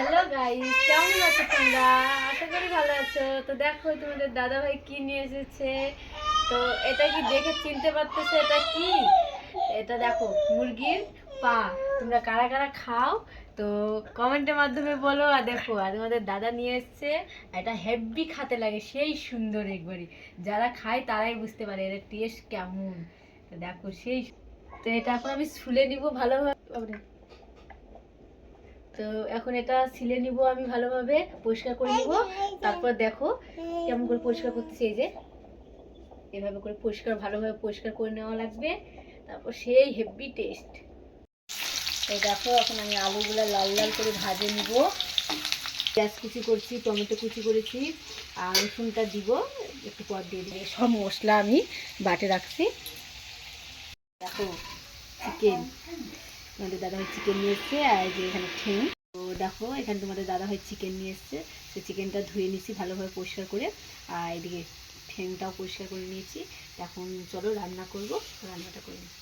Hello guys, কেমন আছো তোমরা? আশা করি ভালো আছো। তো দেখো তোমাদের দাদা ভাই কি নিয়ে এসেছে। তো এটা কি দেখে চিনতে পারতেছো এটা কি? এটা দেখো মুরগির পা। তোমরা কারা কারা খাও তো কমেন্টের মাধ্যমে বলো। আর দেখো আর তোমাদের দাদা নিয়ে এসেছে, এটা হেভি খেতে লাগে, সেই সুন্দর একবারই। যারা খায় তারাই বুঝতে পারে এর টেস্ট কেমন। তো দেখো সেই, তো এটা এখন আমি ছুলে নিব ভালোভাবে। তো এখন এটা ছিলে নিব আমি ভালোভাবে, পরিষ্কার করে নিব। তারপর দেখো কেমন করে পরিষ্কার করতেছি, এই যে এভাবে করে পরিষ্কার ভালোভাবে পরিষ্কার করে নেওয়া লাগবে। তারপর সেই হেভি টেস্ট। তো দেখো এখন আমি আলুগুলো লাল লাল করে ভাজে নিব। পেঁয়াজ কুচি করছি, টমেটো কুচি করেছি, আর রসুনটা দিব একটু পর দিয়ে দিব। সব মশলা আমি বাটে রাখছি। দেখো চিকেন, আমাদের দাদা চিকেন নিয়ে এসছে, আর যে এখানে ঠেং। তো দেখো এখানে তোমাদের দাদা ভাই চিকেন নিয়ে এসছে, সেই চিকেনটা ধুয়ে নিয়েছি ভালোভাবে পরিষ্কার করে। আর এদিকে ঠ্যাংটাও পরিষ্কার করে নিয়েছি। এখন চলো রান্না করব, রান্নাটা করে নিই।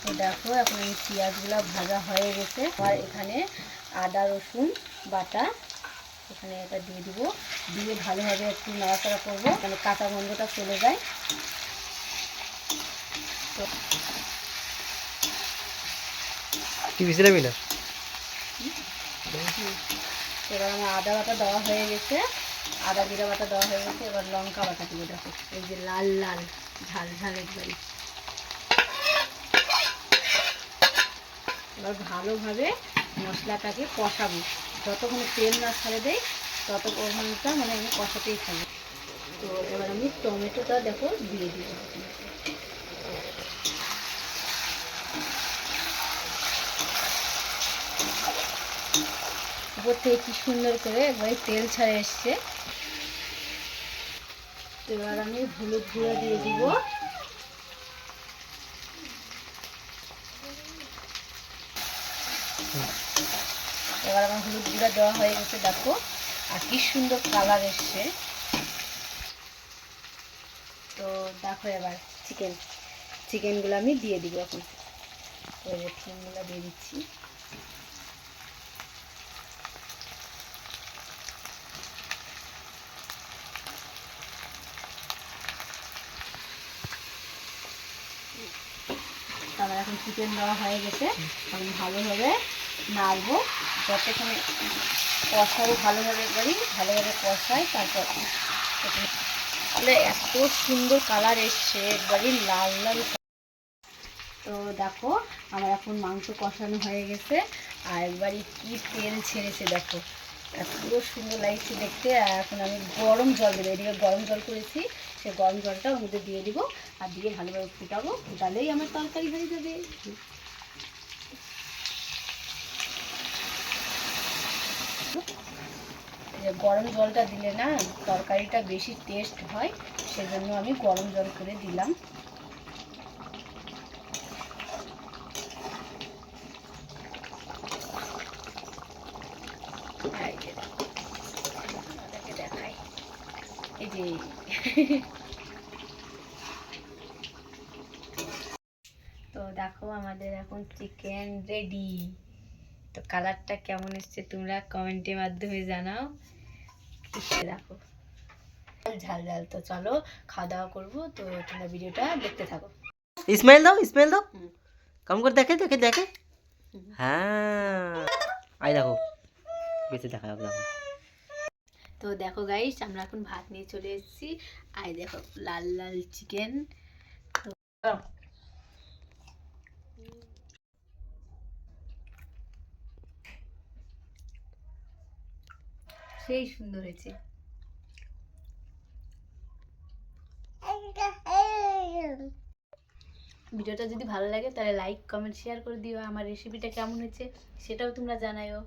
তো দেখো এখন আমি পেঁয়াজগুলো ভাজা হয়ে গেছে, আর এখানে আদা রসুন বাটা এখানে এটা দিয়ে দিব। দিয়ে ভালোভাবে একটু নাড়াচাড়া করবো, মানে কাঁচা গন্ধটা চলে যায়। তো এবার আমার আদা বাটা দেওয়া হয়ে গেছে, আদা জিরা বাটা দেওয়া হয়ে গেছে। এবার লঙ্কা বাটা দিব। দেখো এই যে লাল লাল ঝাল ঝাল একবারই। এবার ভালোভাবে মশলাটাকে কষাবো, যতক্ষণ তেল না ছাড়ে দেয় ততক্ষণটা মানে আমি কষাতেই থাকবো। তো এবার আমি টমেটোটা দেখো দিয়ে দিব। উপর থেকে কি সুন্দর করে একবারে তেল ছাড়ে এসছে। এবার আমি হলুদ গুঁড়ো দিয়ে দিব। এবার আমার হলুদ গুঁড়া দেওয়া হয়ে গেছে, দেখো আর কি সুন্দর কালার এসছে। তো দেখো এবার চিকেনগুলো আমি দিয়ে দিব এখন। ওই যে চিকেনগুলো দিয়ে দিচ্ছি। আমার এখন চিকেন দেওয়া হয়ে গেছে, আমি ভালোভাবে নাড়বো যতক্ষণে কষাবো ভালোভাবে, একবারই ভালোভাবে কষাই। তারপর তাহলে এত সুন্দর কালার এসছে, একবারই লাল লাল। তো দেখো আমার এখন মাংস কষানো হয়ে গেছে, আর একবারই কি তেল ছেড়েছে দেখো, এত সুন্দর লাগছে দেখতে। আর এখন আমি গরম জল দেবো, এদিকে গরম জল করেছি, সেই গরম জলটা ওর মধ্যে দিয়ে দিব। আর দিয়ে ভালোভাবে ফুটাবো, ফুটালেই আমার তরকারি হয়ে যাবে। গরম জলটা দিলে না তরকারিটা বেশি টেস্ট হয়, সেজন্য আমি গরম জল করে দিলাম। দেখাই এই যে তো দেখো আমাদের এখন চিকেন রেডি। তো কালারটা কেমন এসছে তোমরা কমেন্টের মাধ্যমে জানাও। দেখো ঝাল ঝাল। তো চলো খাওয়া দাওয়া করবো, তো তোমরা ভিডিওটা দেখতে থাকো। স্মেল দাও, স্মেল দাও, কম করে দেখে দেখে দেখে। হ্যাঁ আই দেখো বেঁচে দেখা যাবে। দেখো তো দেখো গাইস আমরা এখন ভাত নিয়ে চলে এসেছি। আই দেখো লাল লাল চিকেন। সেই সুন্দর হয়েছে। ভিডিওটা যদি ভালো লাগে তাহলে লাইক কমেন্ট শেয়ার করে দিও। আমার রেসিপিটা কেমন হয়েছে সেটাও তোমরা জানাও।